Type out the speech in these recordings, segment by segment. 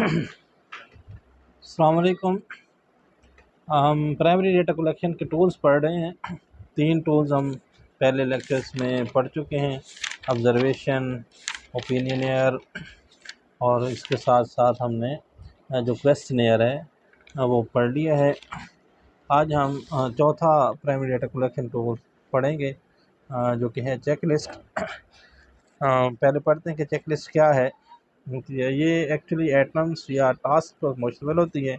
अस्सलाम वालेकुम। हम प्राइमरी डेटा कलेक्शन के टूल्स पढ़ रहे हैं। 3 टूल्स हम पहले लेक्चर्स में पढ़ चुके हैं, ऑब्जर्वेशन, ओपिनियनियर और इसके साथ साथ हमने जो क्वेश्चनियर है वो पढ़ लिया है। आज हम चौथा प्राइमरी डेटा कलेक्शन टूल पढ़ेंगे जो कि है चेकलिस्ट। पहले पढ़ते हैं कि चेकलिस्ट क्या है। ये एक्चुअली आइटम्स या टास्क पर मुश्तमिल होती है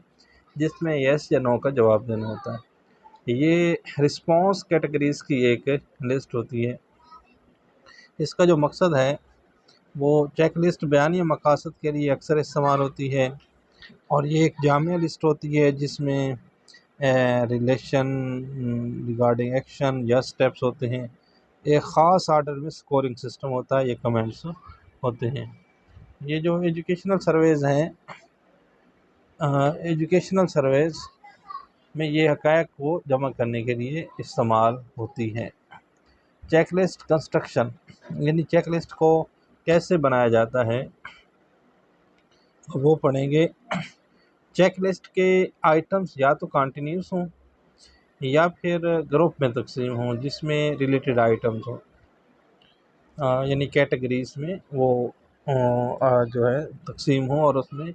जिसमें यस या नो का जवाब देना होता है। ये रिस्पॉन्स कैटेगरीज़ की एक लिस्ट होती है। इसका जो मकसद है वो चेक लिस्ट बयानी मकासद के लिए अक्सर इस्तेमाल होती है और ये एक जामिया लिस्ट होती है जिसमें रिलेशन, रिगार्डिंग एक्शन या स्टेप्स होते हैं। एक ख़ास आर्डर में स्कोरिंग सिस्टम होता है, ये कमेंट्स होते हैं। ये जो एजुकेशनल सर्वेज़ में ये हक़ाइक़ को जमा करने के लिए इस्तेमाल होती हैं। चेकलिस्ट कंस्ट्रक्शन यानी चेकलिस्ट को कैसे बनाया जाता है वो पढ़ेंगे। चेकलिस्ट के आइटम्स या तो कंटिन्यूस हों या फिर ग्रुप में तकसीम हों जिसमें रिलेटेड आइटम्स हों, यानी कैटेगरीज़ में वो जो है तकसीम हो और उसमें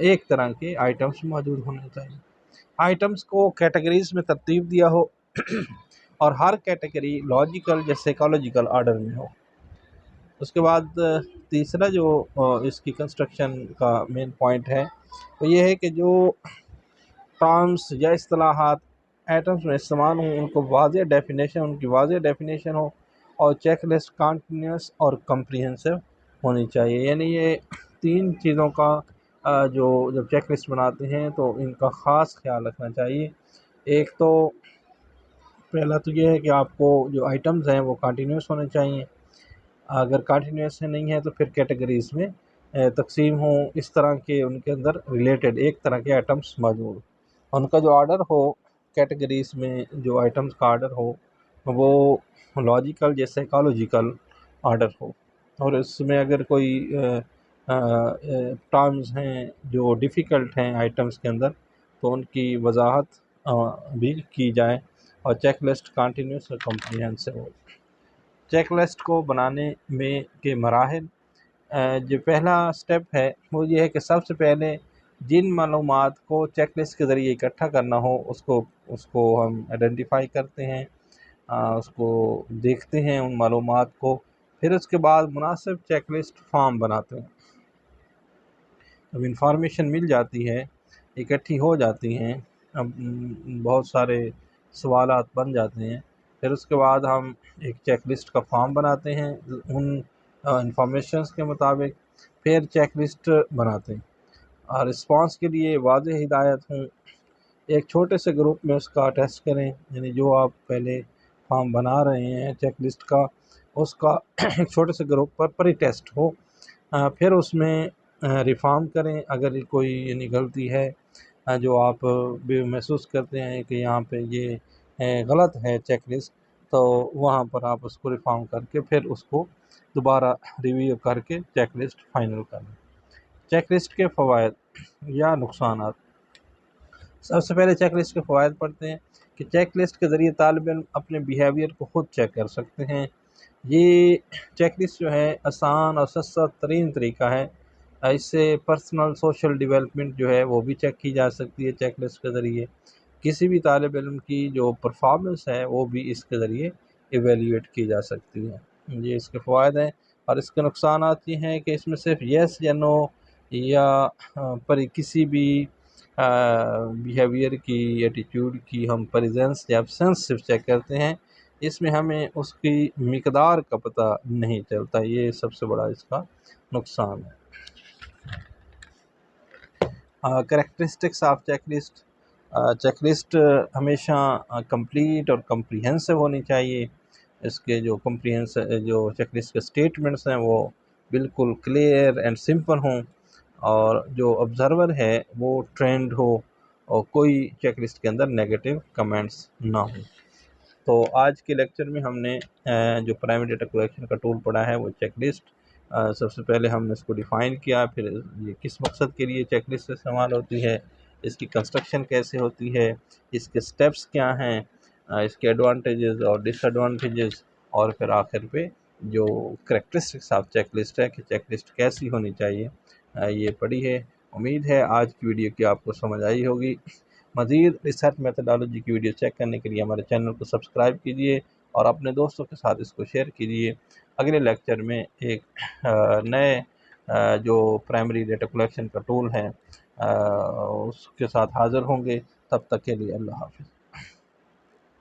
एक तरह के आइटम्स मौजूद होने चाहिए। आइटम्स को कैटेगरीज़ में तरतीब दिया हो और हर कैटेगरी लॉजिकल या साइकोलॉजिकल आर्डर में हो। उसके बाद तीसरा जो इसकी कंस्ट्रक्शन का मेन पॉइंट है वो ये है कि जो टर्म्स या इस्तिलाहात आइटम्स में इस्तेमाल हों उनकी वाज़ेह डेफिनेशन हो और चेकलिस्ट कंटिन्यूस और कम्प्रिहेंसिव होनी चाहिए। यानी ये 3 चीज़ों का जो जब चेकलिस्ट बनाते हैं तो इनका ख़ास ख्याल रखना चाहिए। एक तो पहला तो ये है कि आपको जो आइटम्स हैं वो कंटिन्यूस होने चाहिए। अगर कंटिन्यूस नहीं है तो फिर कैटेगरीज़ में तकसीम हों, इस तरह के उनके अंदर रिलेटेड एक तरह के आइटम्स मौजूद, उनका जो आर्डर हो कैटेगरीज़ में जो आइटम्स का आर्डर हो वो लॉजिकल या साइकोलॉजिकल आर्डर हो। और इसमें अगर कोई टर्म्स हैं जो डिफ़िकल्ट हैं आइटम्स के अंदर तो उनकी वजाहत भी की जाए और चेकलिस्ट कंटिन्यूस और कम्प्रिहेंसिव हो। चेकलिस्ट को बनाने में के मराहिल, जो पहला स्टेप है वो ये है कि सबसे पहले जिन मालूमात को चेकलिस्ट के ज़रिए इकट्ठा करना हो उसको हम आइडेंटिफाई करते हैं, उसको देखते हैं उन मालूमात को। फिर उसके बाद मुनासिब चेकलिस्ट फॉर्म बनाते हैं। अब इंफॉर्मेशन मिल जाती है, इकट्ठी हो जाती हैं, अब बहुत सारे सवालात बन जाते हैं। फिर उसके बाद हम एक चेकलिस्ट का फॉर्म बनाते हैं उन इंफॉर्मेशंस के मुताबिक। फिर चेकलिस्ट बनाते हैं और रिस्पांस के लिए वाज़ेह हिदायत हों। एक छोटे से ग्रुप में उसका टेस्ट करें, यानी जो आप पहले फॉर्म बना रहे हैं चेकलिस्ट का उसका एक छोटे से ग्रुप पर प्री टेस्ट हो। फिर उसमें रिफॉर्म करें अगर कोई यानी गलती है जो आप भी महसूस करते हैं कि यहाँ पे ये गलत है चेकलिस्ट, तो वहाँ पर आप उसको रिफॉर्म करके फिर उसको दोबारा रिव्यू करके चेकलिस्ट फाइनल करें। चेकलिस्ट के फ़वाइद या नुकसानात। सबसे पहले चेकलिस्ट के फ़वाइद पढ़ते हैं कि चेकलिस्ट के ज़रिए तालिब इल्म अपने बिहेवियर को ख़ुद चेक कर सकते हैं। ये चेकलिस्ट जो है आसान और सस्ता तरीन तरीका है। इससे पर्सनल सोशल डेवलपमेंट जो है वो भी चेक की जा सकती है चेकलिस्ट के ज़रिए। किसी भी तालिब इल्म की जो परफॉर्मेंस है वो भी इसके ज़रिए एवेल्यूएट की जा सकती है। ये इसके फ़वाइद हैं। और इसके नुकसानात ये हैं कि इसमें सिर्फ येस या नो या पर किसी भी बिहेवियर की, एटीट्यूड की हम प्रेजेंस या एब्सेंस सिर्फ चेक करते हैं। इसमें हमें उसकी मिकदार का पता नहीं चलता, ये सबसे बड़ा इसका नुकसान है। Characteristics of checklist. चेकलिस्ट हमेशा कंप्लीट और कम्प्रिहेंसिव होनी चाहिए। इसके जो जो चेकलिस्ट के स्टेटमेंट्स हैं वो बिल्कुल क्लियर एंड सिंपल हों और जो ऑब्ज़र्वर है वो ट्रेंड हो और कोई चेकलिस्ट के अंदर नेगेटिव कमेंट्स ना हो। तो आज के लेक्चर में हमने जो प्राइमरी डेटा कलेक्शन का टूल पढ़ा है वो चेकलिस्ट سب سے پہلے ہم نے اس کو ڈیفائن کیا، پھر یہ کس مقصد کے لیے چیک لسٹ استعمال ہوتی ہے، اس کی کنسٹرکشن کیسے ہوتی ہے، اس کے سٹیپس کیا ہیں، اس کے ایڈوانٹیجز اور ڈس ایڈوانٹیجز، اور پھر آخر پہ جو کریکٹرسٹکس آف چیک لسٹ ہے کہ چیک لسٹ کیسی ہونی چاہیے، یہ پڑھی ہے۔ امید ہے آج کی ویڈیو کی آپ کو سمجھ آئی ہوگی۔ مزید ریسرچ میتھڈالوجی کی ویڈیو چیک کرنے کے لیے ہمارے چینل کو سبسکرائب کیجیے اور اپنے دوستوں کے ساتھ اس کو شیئر کیجیے۔ اگلے لیکچر میں ایک نئے جو پرائمری ڈیٹا کلیکشن کا ٹول ہے اس کے ساتھ حاضر ہوں گے۔ تب تک کے لیے اللہ حافظ۔